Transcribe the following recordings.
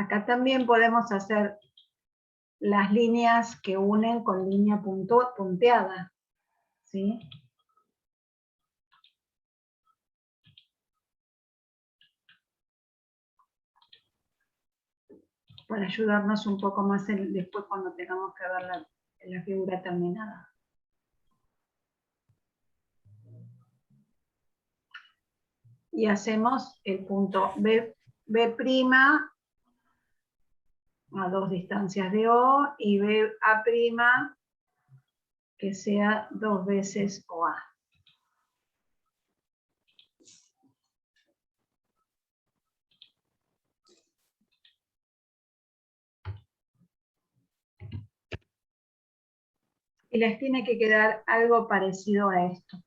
Acá también podemos hacer las líneas que unen con línea punteada, ¿sí? Para ayudarnos un poco más después cuando tengamos que ver la figura terminada. Y hacemos el punto B' a 2 distancias de O y BA' que sea 2 veces OA. Y les tiene que quedar algo parecido a esto.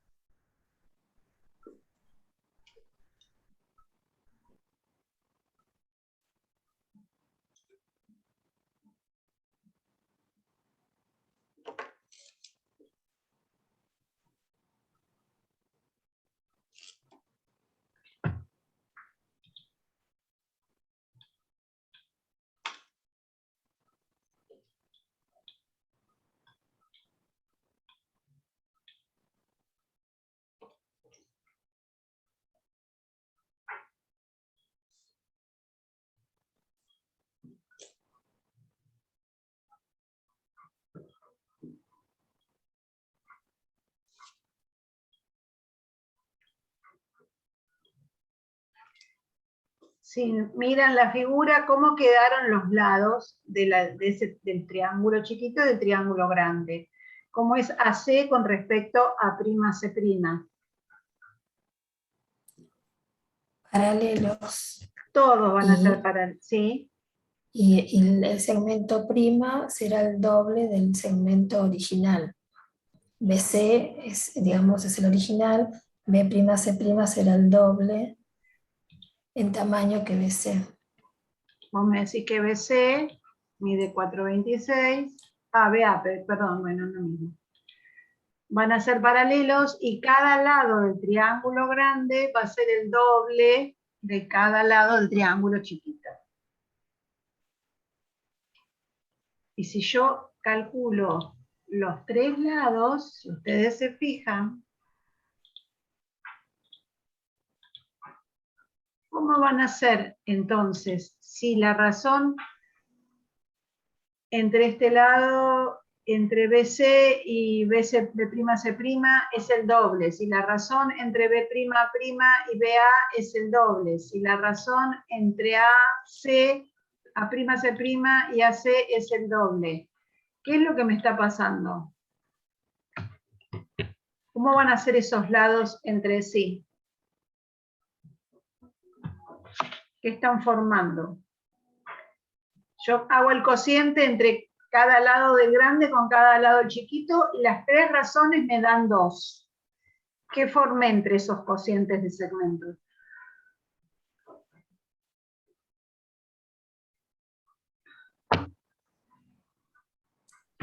Si miran la figura, cómo quedaron los lados del triángulo chiquito y del triángulo grande. Cómo es AC con respecto a prima-C'. Paralelos. Todos van a ser paralelos, ¿sí? Y el segmento prima será el doble del segmento original. BC es, digamos, es el original, B'C' será el doble en tamaño que BC. Vos me decís que BC mide 4,26. BA, perdón, bueno, no mismo. Van a ser paralelos y cada lado del triángulo grande va a ser el doble de cada lado del triángulo chiquito. Y si yo calculo los 3 lados, si ustedes se fijan, ¿cómo van a ser entonces? Si la razón entre este lado, entre BC y B'C' es el doble. Si la razón entre B'A' y BA es el doble. Si la razón entre AC, A'C' y AC es el doble. ¿Qué es lo que me está pasando? ¿Cómo van a ser esos lados entre sí? ¿Qué están formando? Yo hago el cociente entre cada lado del grande con cada lado del chiquito y las 3 razones me dan 2. ¿Qué formé entre esos cocientes de segmentos?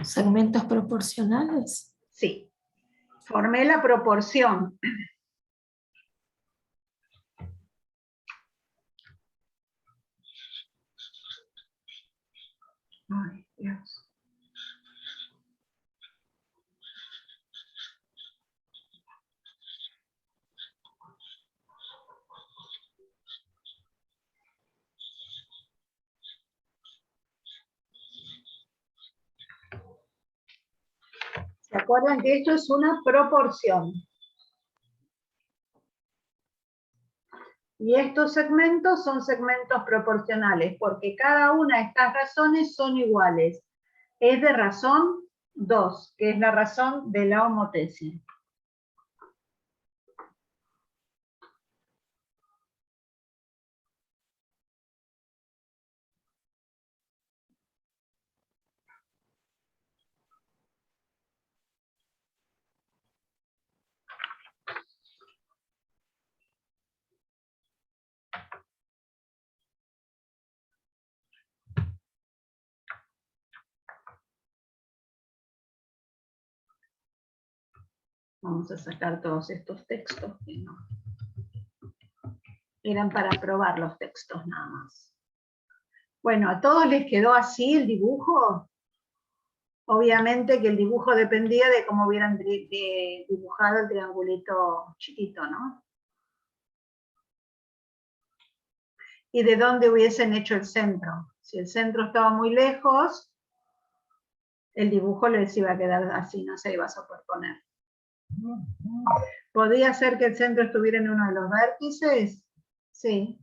¿Segmentos proporcionales? Sí, formé la proporción. Ay, Dios. ¿Se acuerdan que esto es una proporción? Y estos segmentos son segmentos proporcionales, porque cada una de estas razones son iguales. Es de razón 2, que es la razón de la homotesia. Vamos a sacar todos estos textos que no. Eran para probar los textos nada más. Bueno, ¿a todos les quedó así el dibujo? Obviamente que el dibujo dependía de cómo hubieran dibujado el triangulito chiquito, ¿no? Y de dónde hubiesen hecho el centro. Si el centro estaba muy lejos, el dibujo les iba a quedar así, no se iba a superponer. ¿Podría ser que el centro estuviera en uno de los vértices? Sí,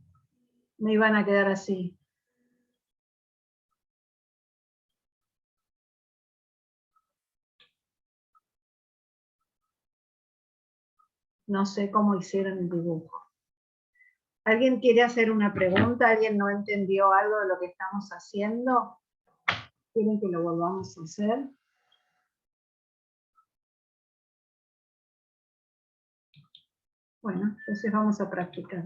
me iban a quedar así. No sé cómo hicieron el dibujo. ¿Alguien quiere hacer una pregunta? ¿Alguien no entendió algo de lo que estamos haciendo? ¿Quieren que lo volvamos a hacer? Bueno, entonces vamos a practicar.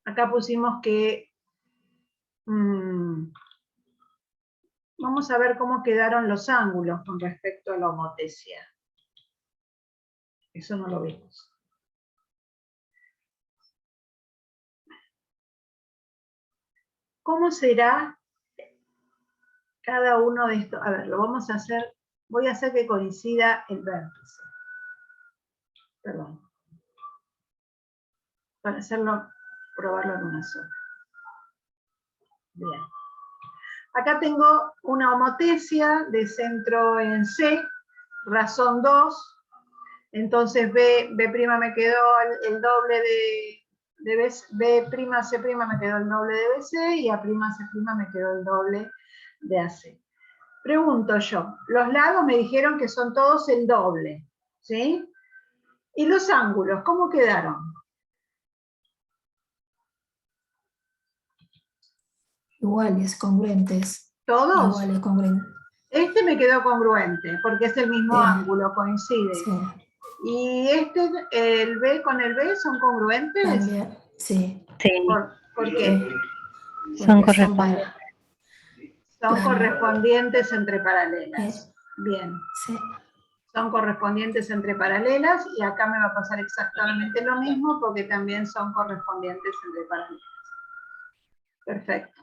Acá pusimos que vamos a ver cómo quedaron los ángulos con respecto a la homotesia. Eso no lo vimos. ¿Cómo será cada uno de estos? A ver, lo vamos a hacer, voy a hacer que coincida el vértice. Perdón. Para hacerlo, probarlo en una sola. Bien. Acá tengo una homotesia de centro en C, razón 2. Entonces B' me quedó el doble de B', C' me quedó el doble de BC y A', C' me quedó el doble de AC. Pregunto yo, los lados me dijeron que son todos el doble, ¿sí? ¿Y los ángulos, cómo quedaron? Iguales, congruentes. ¿Todos? Iguales, congruentes. Este me quedó congruente, porque es el mismo Sí. ángulo, coincide. Sí. ¿Y este, el B con el B, son congruentes? También, sí. Sí, ¿Por qué? son correspondientes. Son Claro. correspondientes entre paralelas. Bien. Sí. Son correspondientes entre paralelas y acá me va a pasar exactamente lo mismo porque también son correspondientes entre paralelas. Perfecto.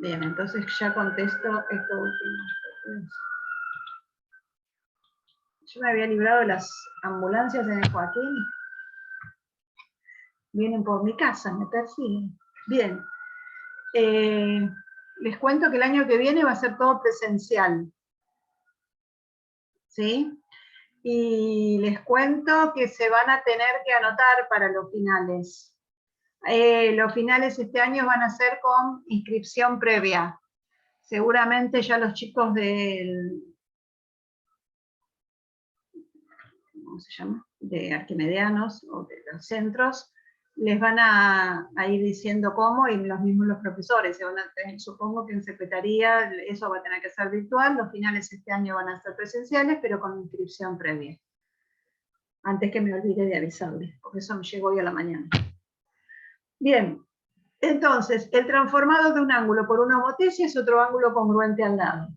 Bien, entonces ya contesto esto último. Yo me había librado de las ambulancias en el Joaquín. Vienen por mi casa, me persiguen. Bien. Les cuento que el año que viene va a ser todo presencial. ¿Sí? Y les cuento que se van a tener que anotar para los finales. Los finales este año van a ser con inscripción previa. Seguramente ya los chicos del, ¿cómo se llama? De arquimedianos o de los centros, les van a ir diciendo cómo, y los mismos los profesores. Supongo que en secretaría eso va a tener que ser virtual, los finales este año van a ser presenciales, pero con inscripción previa. Antes que me olvide de avisarles, porque eso me llegó hoy a la mañana. Bien, entonces, el transformado de un ángulo por una homotesia es otro ángulo congruente al lado.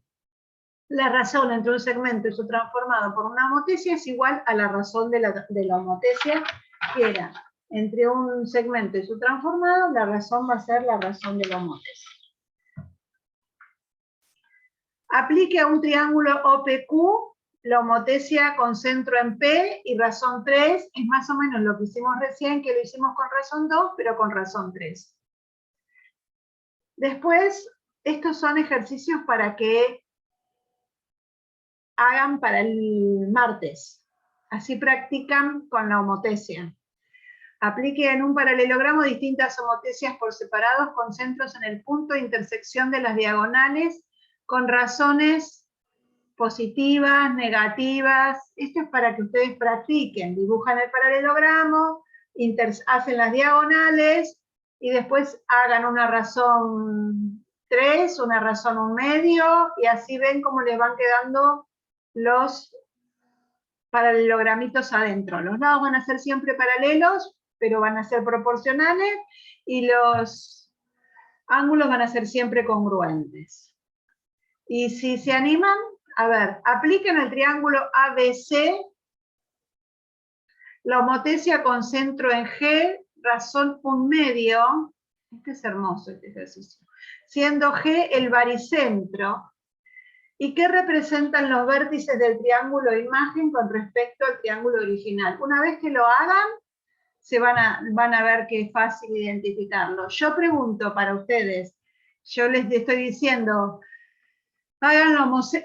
La razón entre un segmento y su transformado por una homotesia es igual a la razón de la homotesia, que era entre un segmento y su transformado, la razón va a ser la razón de la homotesia. Aplique a un triángulo OPQ la homotesia con centro en P y razón 3, es más o menos lo que hicimos recién, que lo hicimos con razón 2, pero con razón 3. Después, estos son ejercicios para que hagan para el martes. Así practican con la homotesia. Aplique en un paralelogramo distintas homotesias por separados con centros en el punto de intersección de las diagonales con razones positivas, negativas. Esto es para que ustedes practiquen. Dibujan el paralelogramo, hacen las diagonales y después hagan una razón 3, una razón 1/2 y así ven cómo les van quedando los paralelogramitos adentro. Los lados van a ser siempre paralelos, pero van a ser proporcionales y los ángulos van a ser siempre congruentes. Y si se animan, a ver, apliquen el triángulo ABC, la homotesia con centro en G, razón un medio, este es hermoso este ejercicio, siendo G el baricentro. ¿Y qué representan los vértices del triángulo de imagen con respecto al triángulo original? Una vez que lo hagan, van a ver que es fácil identificarlo. Yo pregunto para ustedes, yo les estoy diciendo, hagan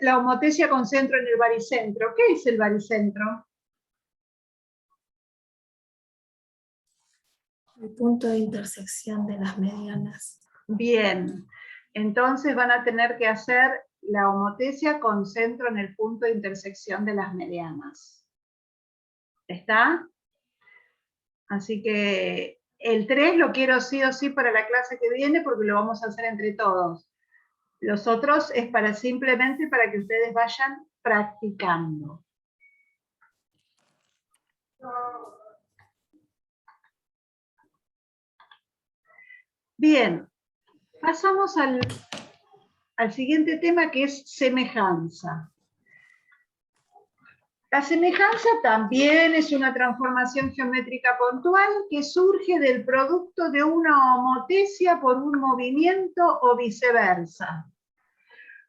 la homotesia con centro en el baricentro. ¿Qué es el baricentro? El punto de intersección de las medianas. Bien, entonces van a tener que hacer la homotesia con centro en el punto de intersección de las medianas. ¿Está? Así que el 3 lo quiero sí o sí para la clase que viene porque lo vamos a hacer entre todos. Los otros es simplemente para que ustedes vayan practicando. Bien, pasamos al siguiente tema, que es semejanza. La semejanza también es una transformación geométrica puntual que surge del producto de una homotesia por un movimiento o viceversa.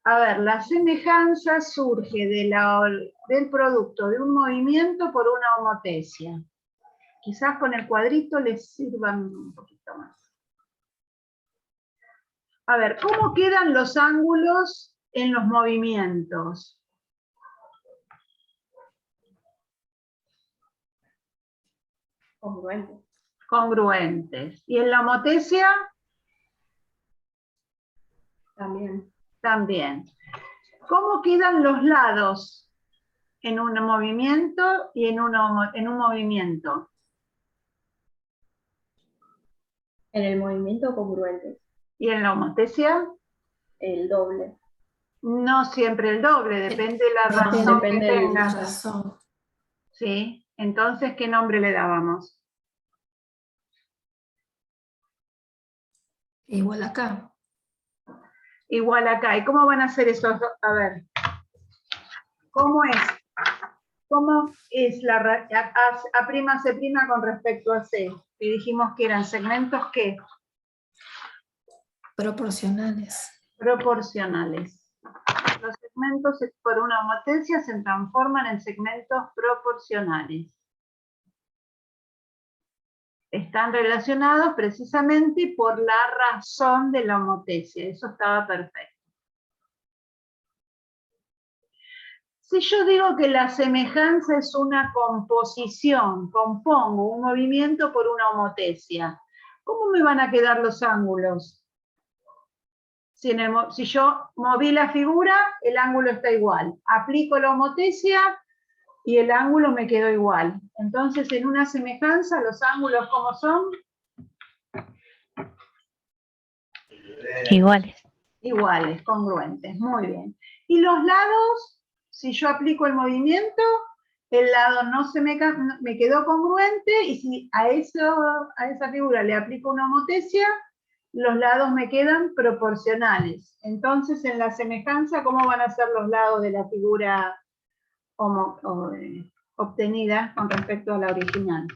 A ver, la semejanza surge del producto de un movimiento por una homotesia. Quizás con el cuadrito les sirvan un poquito más. A ver, ¿cómo quedan los ángulos en los movimientos? Congruentes. Congruentes. ¿Y en la homotesia? También. También. ¿Cómo quedan los lados en un movimiento y en un movimiento? En el movimiento congruentes. ¿Y en la homotesia? El doble. No siempre el doble, depende de la razón que depende de la tenga. Razón. ¿Sí? Entonces, ¿qué nombre le dábamos? Igual acá. Igual acá. ¿Y cómo van a hacer esos dos? A ver. ¿Cómo es? ¿Cómo es la A' C' con respecto a C? Y dijimos que eran segmentos, ¿qué? Proporcionales. Proporcionales. Los segmentos por una homotesia se transforman en segmentos proporcionales. Están relacionados precisamente por la razón de la homotesia. Eso estaba perfecto. Si yo digo que la semejanza es una composición, compongo un movimiento por una homotesia, ¿cómo me van a quedar los ángulos? Si yo moví la figura, el ángulo está igual. Aplico la homotesia y el ángulo me quedó igual. Entonces, en una semejanza, los ángulos, ¿cómo son? Iguales. Iguales, congruentes, muy bien. Y los lados, si yo aplico el movimiento, el lado no me quedó congruente, y si a esa figura le aplico una homotesia, los lados me quedan proporcionales. Entonces, en la semejanza, ¿cómo van a ser los lados de la figura obtenida con respecto a la original?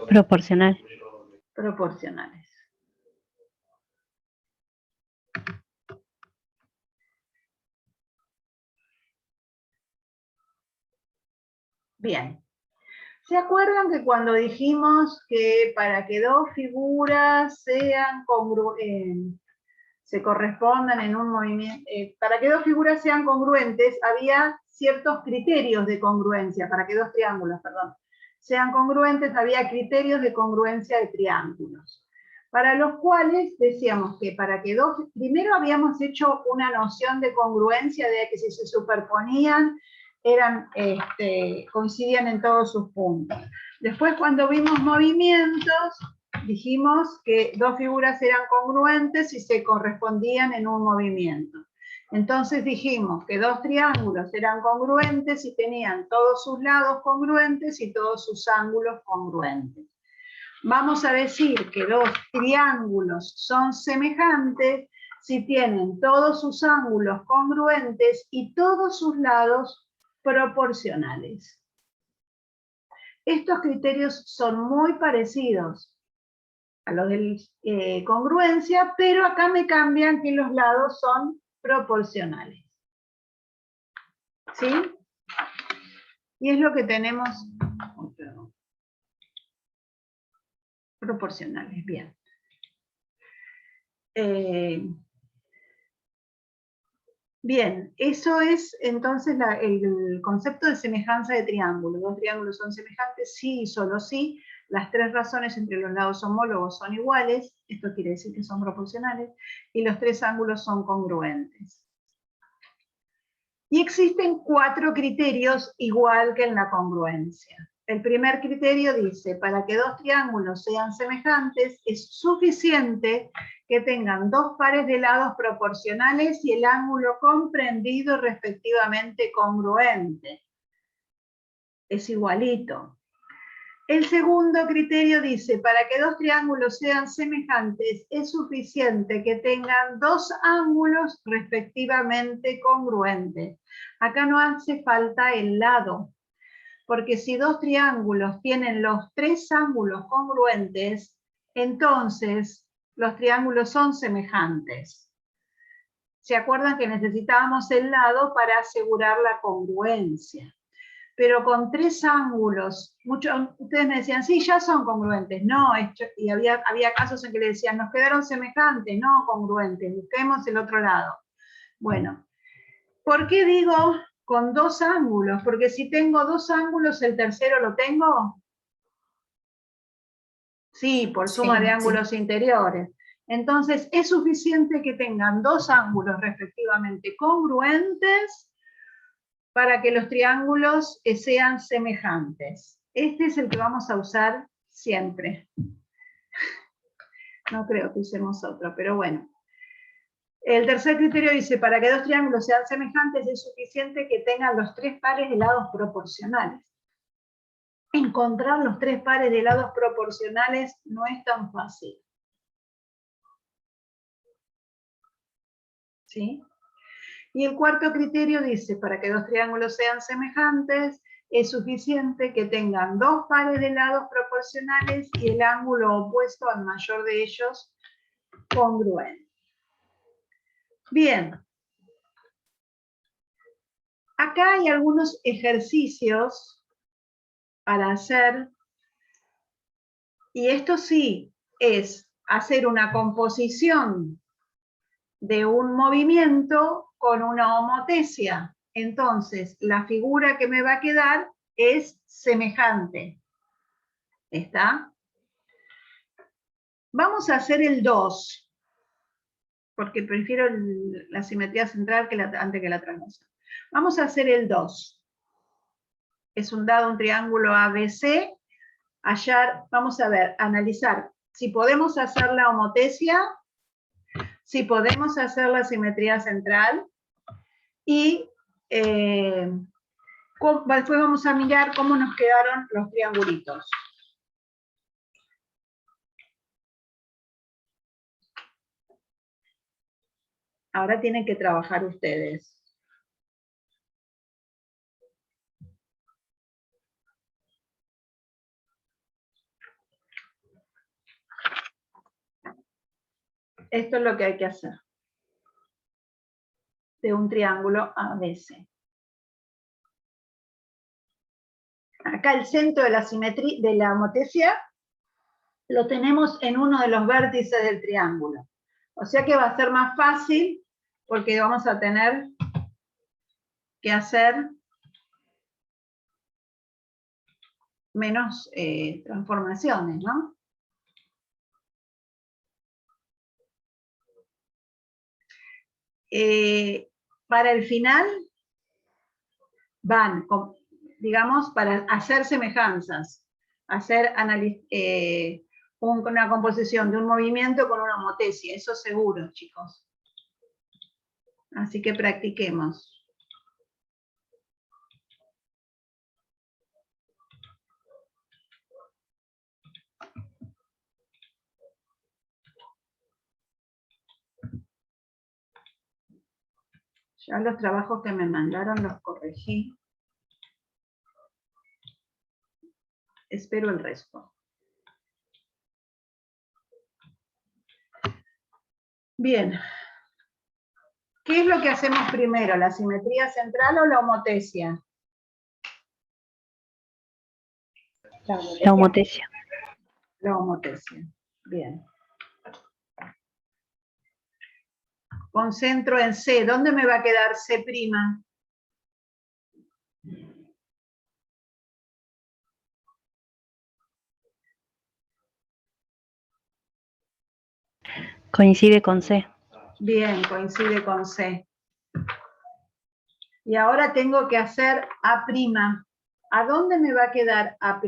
Proporcional. Proporcionales. Bien. ¿Se acuerdan que cuando dijimos que para que dos figuras se correspondan en un movimiento, para que dos figuras sean congruentes, había ciertos criterios de congruencia, para que dos triángulos, perdón, sean congruentes, había criterios de congruencia de triángulos, para los cuales decíamos que primero habíamos hecho una noción de congruencia, de que si se superponían, coincidían en todos sus puntos. Después, cuando vimos movimientos, dijimos que dos figuras eran congruentes y se correspondían en un movimiento. Entonces dijimos que dos triángulos eran congruentes y tenían todos sus lados congruentes y todos sus ángulos congruentes. Vamos a decir que dos triángulos son semejantes si tienen todos sus ángulos congruentes y todos sus lados proporcionales. Estos criterios son muy parecidos a los de congruencia, pero acá me cambian que los lados son proporcionales. ¿Sí? Y es lo que tenemos... Oh, perdón. Proporcionales, bien. Bien, eso es entonces el concepto de semejanza de triángulo. Dos triángulos son semejantes, sí y solo sí. Las tres razones entre los lados homólogos son iguales, esto quiere decir que son proporcionales, y los tres ángulos son congruentes. Y existen 4 criterios igual que en la congruencia. El primer criterio dice, para que dos triángulos sean semejantes, es suficiente que tengan dos pares de lados proporcionales y el ángulo comprendido respectivamente congruente. Es igualito. El segundo criterio dice, para que dos triángulos sean semejantes, es suficiente que tengan dos ángulos respectivamente congruentes. Acá no hace falta el lado, porque si dos triángulos tienen los tres ángulos congruentes, entonces los triángulos son semejantes. ¿Se acuerdan que necesitábamos el lado para asegurar la congruencia? Pero con tres ángulos, ustedes me decían, sí, ya son congruentes. No, y había casos en que le decían, nos quedaron semejantes, no congruentes, busquemos el otro lado. Bueno, ¿por qué digo con dos ángulos? Porque si tengo dos ángulos, ¿el tercero lo tengo? Sí, por suma de ángulos interiores. Entonces, es suficiente que tengan dos ángulos respectivamente congruentes para que los triángulos sean semejantes. Este es el que vamos a usar siempre. No creo que usemos otro, pero bueno. El tercer criterio dice, para que dos triángulos sean semejantes es suficiente que tengan los tres pares de lados proporcionales. Encontrar los tres pares de lados proporcionales no es tan fácil. ¿Sí? Y el cuarto criterio dice, para que dos triángulos sean semejantes, es suficiente que tengan dos pares de lados proporcionales y el ángulo opuesto al mayor de ellos congruente. Bien. Acá hay algunos ejercicios para hacer, y esto sí es hacer una composición de un movimiento con una homotesia. Entonces, la figura que me va a quedar es semejante. ¿Está? Vamos a hacer el 2, porque prefiero la simetría central antes que la transversal. Vamos a hacer el 2. Es un dado un triángulo ABC. Hallar, vamos a ver, analizar si podemos hacer la homotesia, si podemos hacer la simetría central, y después vamos a mirar cómo nos quedaron los triangulitos. Ahora tienen que trabajar ustedes. Esto es lo que hay que hacer de un triángulo ABC. Acá el centro de la simetría, de la homotesia, lo tenemos en uno de los vértices del triángulo. O sea que va a ser más fácil porque vamos a tener que hacer menos transformaciones, ¿no? Para el final van, digamos, para hacer semejanzas, hacer una composición de un movimiento con una homotesia, eso seguro, chicos. Así que practiquemos. Ya los trabajos que me mandaron los corregí. Espero el resto. Bien. ¿Qué es lo que hacemos primero? ¿La simetría central o la homotesia? La homotesia. La homotesia. Bien. Concentro en C. ¿Dónde me va a quedar C'? Coincide con C. Bien, coincide con C. Y ahora tengo que hacer A'. ¿A dónde me va a quedar A'?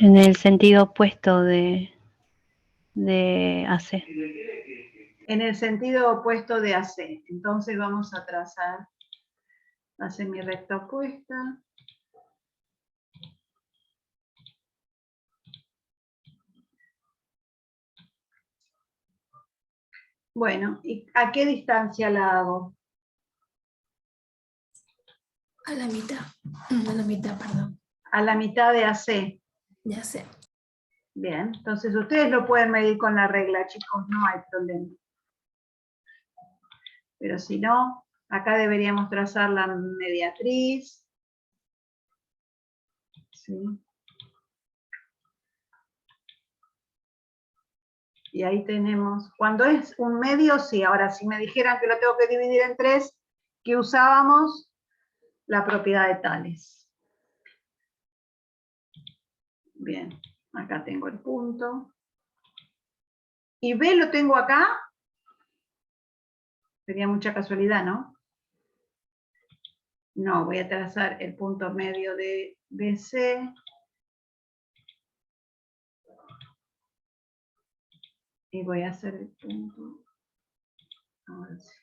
En el sentido opuesto de AC. En el sentido opuesto de AC. Entonces vamos a trazar la semirrecta opuesta. Bueno, ¿y a qué distancia la hago? A la mitad, perdón. A la mitad de AC. Ya sé. Bien, entonces ustedes lo pueden medir con la regla, chicos, no hay problema. Pero si no, acá deberíamos trazar la mediatriz. ¿Sí? Y ahí tenemos, cuando es un medio, sí. Ahora, si me dijeran que lo tengo que dividir en 3, que usábamos la propiedad de tales. Bien, acá tengo el punto. ¿Y B lo tengo acá? Sería mucha casualidad, ¿no? No, voy a trazar el punto medio de BC. Y voy a hacer el punto. Ahora sí.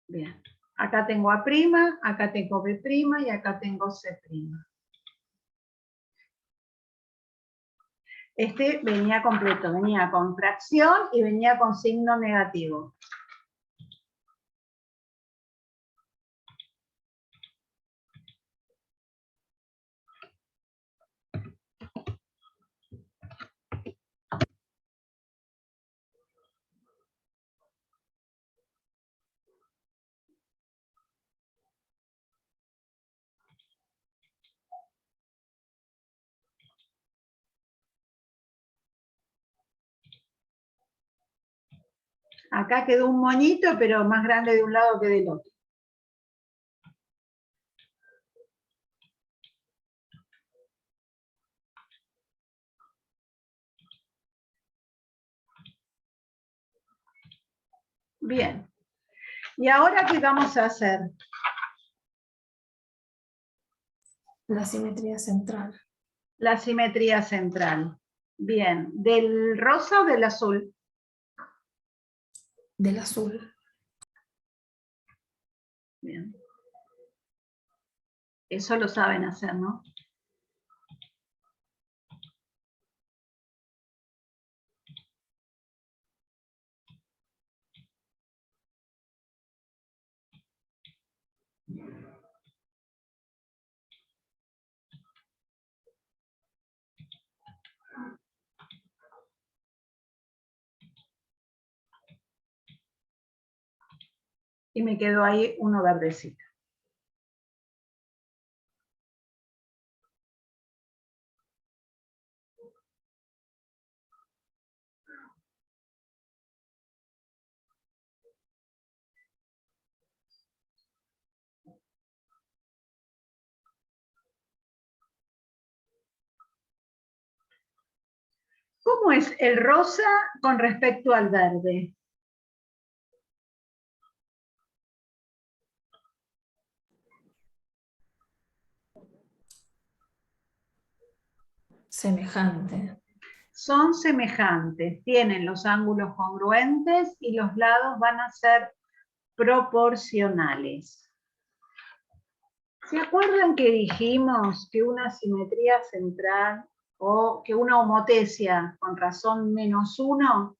Bien. Acá tengo A', acá tengo B' y acá tengo C'. Este venía completo, venía con fracción y venía con signo negativo. Acá quedó un moñito, pero más grande de un lado que del otro. Bien. ¿Y ahora qué vamos a hacer? La simetría central. La simetría central. Bien. ¿Del rosa o del azul? Del azul. Bien. Eso lo saben hacer, ¿no? Y me quedó ahí uno verdecito. ¿Cómo es el rosa con respecto al verde? semejante. Son semejantes, tienen los ángulos congruentes y los lados van a ser proporcionales. ¿Se acuerdan que dijimos que una simetría central o que una homotesia con razón -1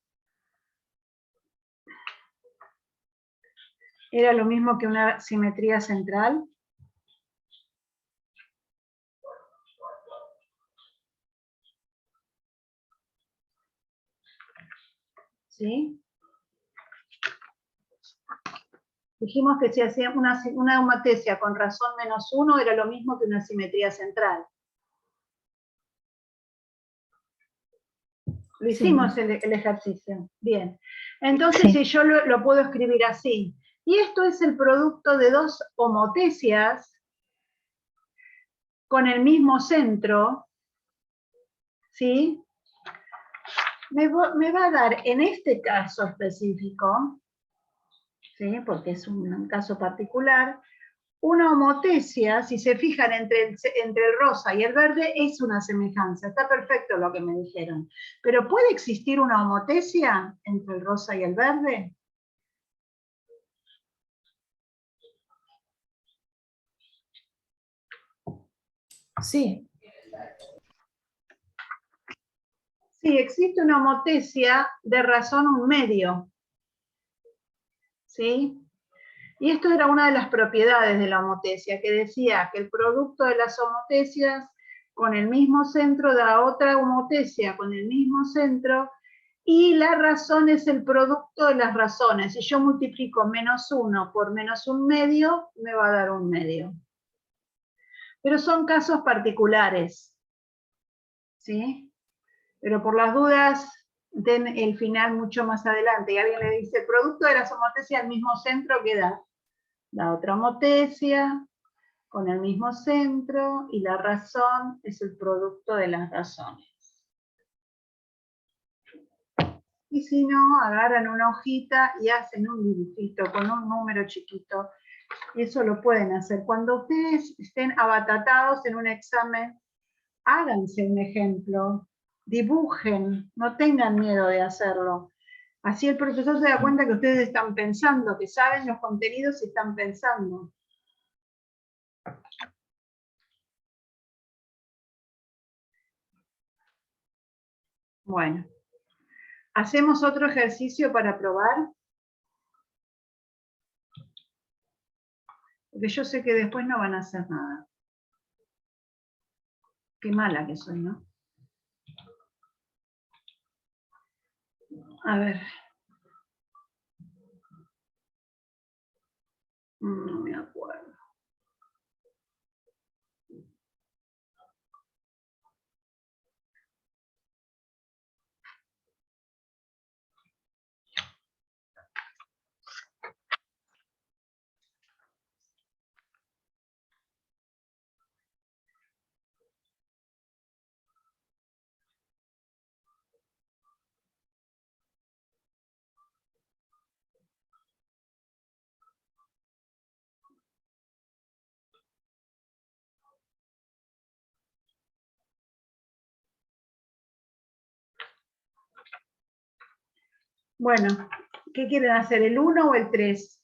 era lo mismo que una simetría central? ¿Sí? Dijimos que si hacía una homotesia con razón -1 era lo mismo que una simetría central. Lo hicimos Sí. el ejercicio. Bien. Entonces, Sí. si yo lo puedo escribir así. Y esto es el producto de dos homotesias con el mismo centro, ¿sí? Me va a dar, en este caso específico, ¿sí? Porque es un caso particular, una homotesia, si se fijan entre el rosa y el verde, es una semejanza. Está perfecto lo que me dijeron. Pero ¿puede existir una homotesia entre el rosa y el verde? Sí. Sí, existe una homotesia de razón 1/2. ¿Sí? Y esto era una de las propiedades de la homotesia, que decía que el producto de las homotesias con el mismo centro da otra homotesia con el mismo centro, y la razón es el producto de las razones. Si yo multiplico -1 por -1/2, me va a dar 1/2. Pero son casos particulares, ¿sí? Pero por las dudas, den el final mucho más adelante. Y alguien le dice, el producto de las homotesias al mismo centro, ¿qué da? Da otra homotesia con el mismo centro, y la razón es el producto de las razones. Y si no, agarran una hojita y hacen un dibujito con un número chiquito. Y eso lo pueden hacer. Cuando ustedes estén abatatados en un examen, háganse un ejemplo, dibujen, no tengan miedo de hacerlo. Así el profesor se da cuenta que ustedes están pensando, que saben los contenidos y están pensando. Bueno, ¿hacemos otro ejercicio para probar? Porque yo sé que después no van a hacer nada. Qué mala que soy, ¿no? A ver. No me acuerdo. Bueno, ¿qué quieren hacer? ¿El 1 o el 3?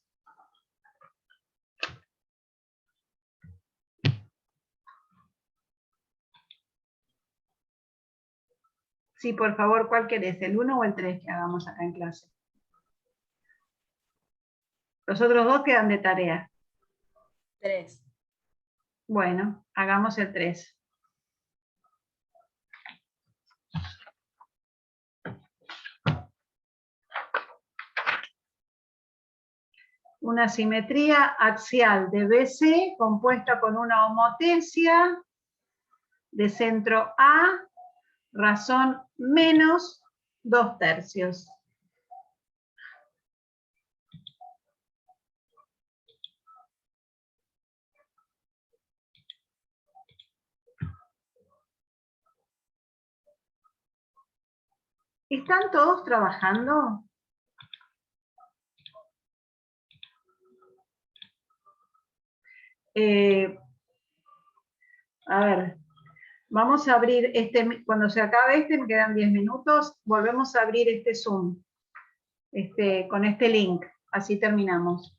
Sí, por favor, ¿cuál querés? ¿El 1 o el 3 que hagamos acá en clase? Los otros dos quedan de tarea. 3. Bueno, hagamos el 3. Una simetría axial de BC compuesta con una homotesia de centro A, razón -2/3. ¿Están todos trabajando? A ver, Vamos a abrir cuando se acabe me quedan 10 minutos, volvemos a abrir este Zoom, con este link, así terminamos.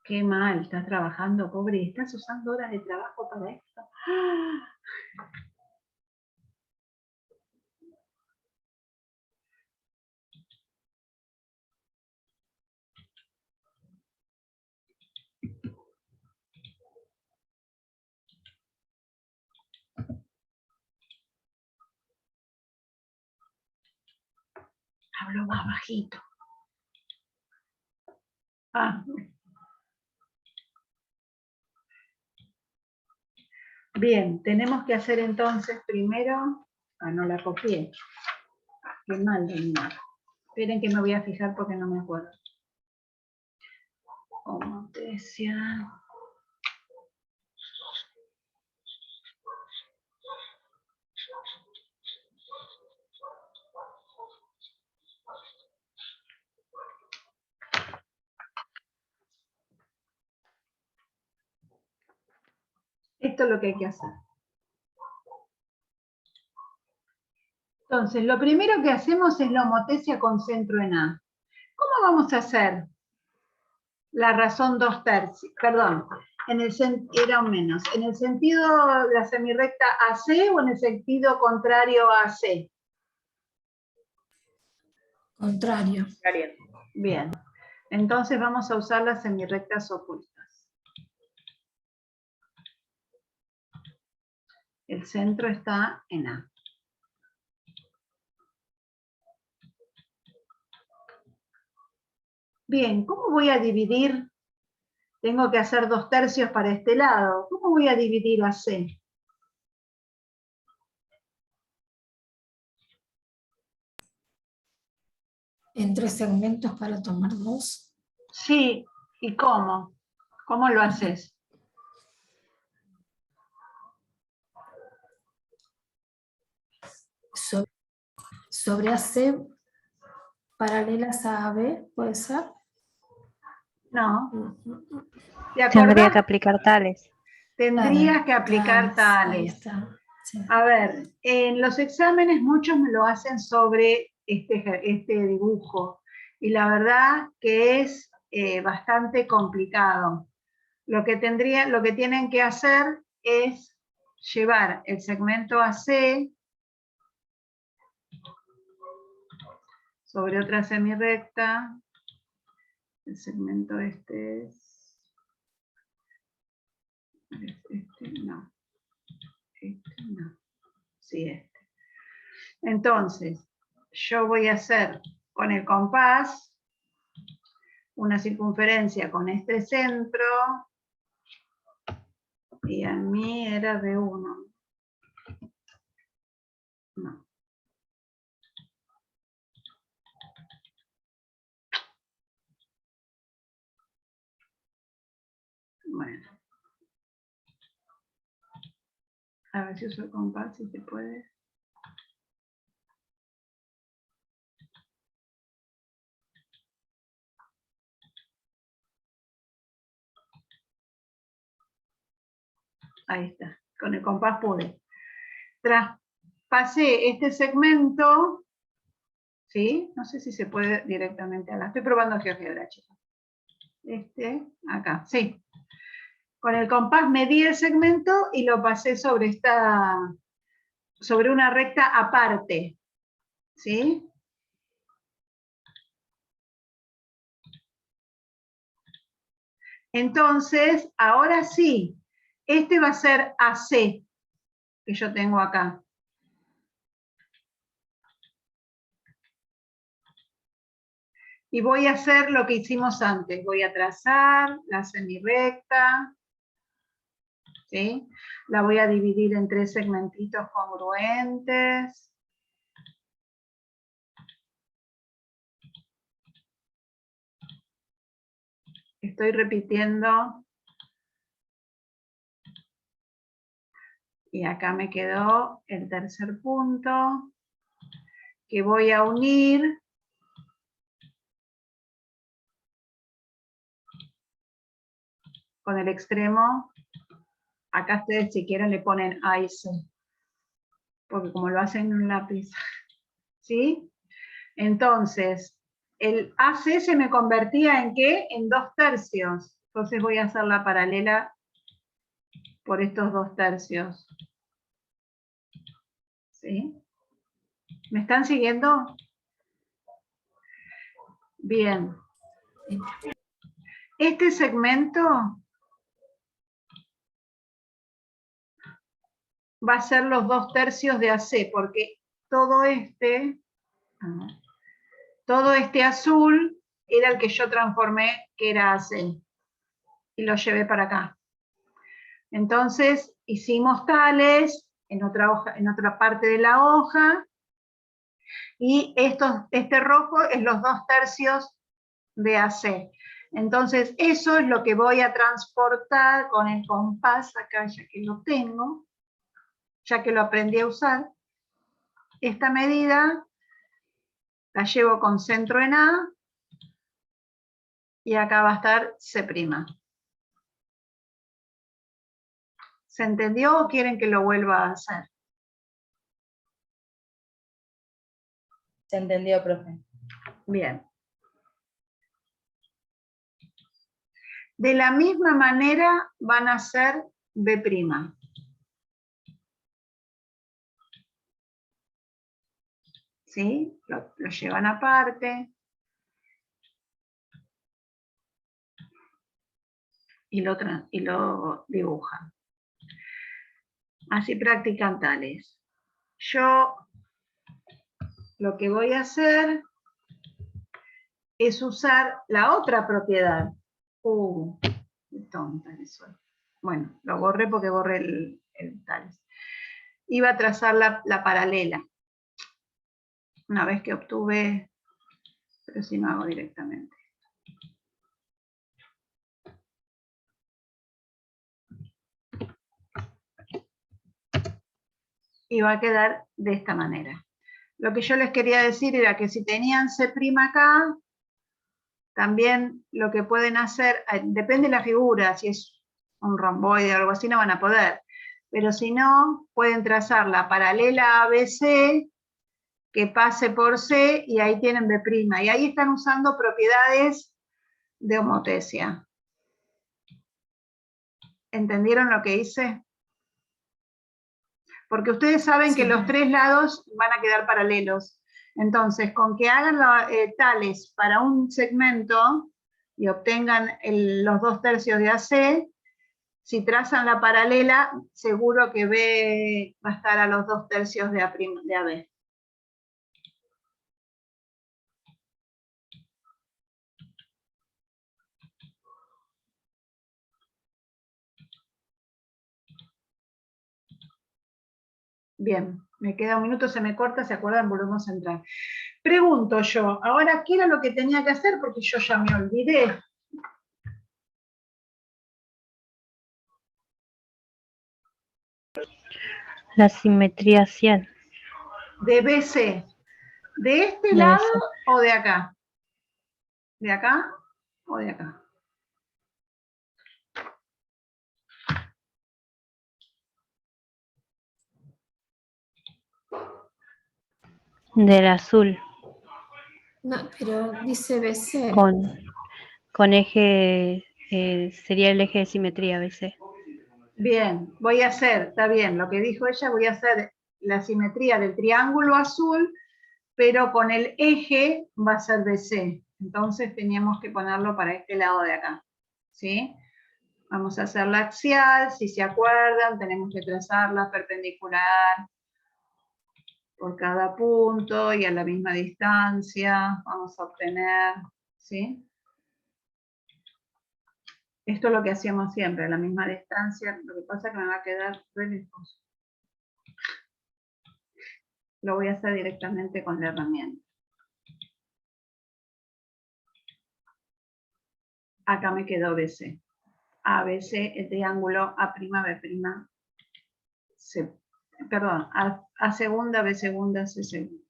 Qué mal, estás trabajando, pobre, estás usando horas de trabajo para esto. Hablo más bajito. Bien, tenemos que hacer entonces primero... no la copié. Qué mal de mí. Esperen que me voy a fijar porque no me acuerdo. Como te decía... Esto es lo que hay que hacer. Entonces, lo primero que hacemos es la homotesia con centro en A. ¿Cómo vamos a hacer la razón 2/3? Perdón, era un menos. ¿En el sentido de la semirrecta AC o en el sentido contrario a AC? Contrario. Bien. Entonces vamos a usar las semirrectas opuestas. El centro está en A. Bien, ¿cómo voy a dividir? Tengo que hacer 2/3 para este lado. ¿Cómo voy a dividir a C? En 3 segmentos para tomar 2. Sí, ¿y cómo? ¿Cómo lo haces? Sobre AC paralelas a AB, ¿puede ser? No. ¿Te Tendría que acordás? aplicar tales. Tendrías que aplicar Ahí tales. está. Sí. A ver, en los exámenes muchos me lo hacen sobre este dibujo. Y la verdad que es bastante complicado. Lo que tienen que hacer es llevar el segmento AC sobre otra semirrecta. El segmento este es... no. No. Sí, este. Entonces, yo voy a hacer con el compás una circunferencia con este centro y a mí era de 1. No. Bueno. A ver si uso el compás, si se puede. Ahí está. Con el compás pude. Traspasé este segmento, ¿sí? No sé si se puede directamente acá. Estoy probando GeoGebra, chicos. Acá, sí. Con el compás medí el segmento y lo pasé sobre una recta aparte, ¿sí? Entonces, ahora sí, este va a ser AC, que yo tengo acá. Y voy a hacer lo que hicimos antes. Voy a trazar la semirrecta, ¿sí? La voy a dividir en 3 segmentitos congruentes. Estoy repitiendo. Y acá me quedó el tercer punto, que voy a unir con el extremo Acá ustedes si quieren le ponen A y C, porque como lo hacen en un lápiz, ¿sí? Entonces, el AC se me convertía en ¿qué? En 2/3. Entonces voy a hacer la paralela por estos 2/3. ¿Sí? ¿Me están siguiendo? Bien. Este segmento va a ser los 2/3 de AC, porque todo este azul era el que yo transformé, que era AC, y lo llevé para acá. Entonces hicimos tales en otra parte de la hoja, y este rojo es los 2/3 de AC. Entonces eso es lo que voy a transportar con el compás acá, ya que lo tengo, ya que lo aprendí a usar. Esta medida la llevo con centro en A, y acá va a estar C'. ¿Se entendió o quieren que lo vuelva a hacer? Se entendió, profe. Bien. De la misma manera van a hacer B'. ¿Sí? Lo llevan aparte. Y lo dibujan. Así practican tales. Yo lo que voy a hacer es usar la otra propiedad. Qué tonta que soy. Bueno, lo borré porque borré el tales. Iba a trazar la paralela. Una vez que obtuve, pero si no hago directamente. Y va a quedar de esta manera. Lo que yo les quería decir era que si tenían C' acá, también lo que pueden hacer, depende de la figura, si es un romboide o algo así no van a poder, pero si no, pueden trazar la paralela ABC que pase por C y ahí tienen B', y ahí están usando propiedades de homotesia. ¿Entendieron lo que hice? Porque ustedes saben que los tres lados van a quedar paralelos. Entonces, con que hagan tales para un segmento y obtengan los 2/3 de AC, si trazan la paralela, seguro que B va a estar a los 2/3 de AB. Bien, me queda un minuto, se me corta, ¿se acuerdan? Volvemos a entrar. Pregunto yo, ahora, ¿qué era lo que tenía que hacer? Porque yo ya me olvidé. La simetría 100. De BC. ¿De este Debe lado ser. o de acá? ¿De acá o de acá? Del azul. No, pero dice BC. Con eje, sería el eje de simetría BC. Bien, voy a hacer, está bien, lo que dijo ella, voy a hacer la simetría del triángulo azul, pero con el eje va a ser BC. Entonces teníamos que ponerlo para este lado de acá. ¿Sí? Vamos a hacer la axial, si se acuerdan, tenemos que trazarla perpendicular por cada punto y a la misma distancia. Vamos a obtener, ¿sí? Esto es lo que hacíamos siempre, a la misma distancia. Lo que pasa es que me va a quedar re lejos. Lo voy a hacer directamente con la herramienta. Acá me quedó BC. ABC, el triángulo A', B', C. Perdón, A segunda, B segunda, C segunda.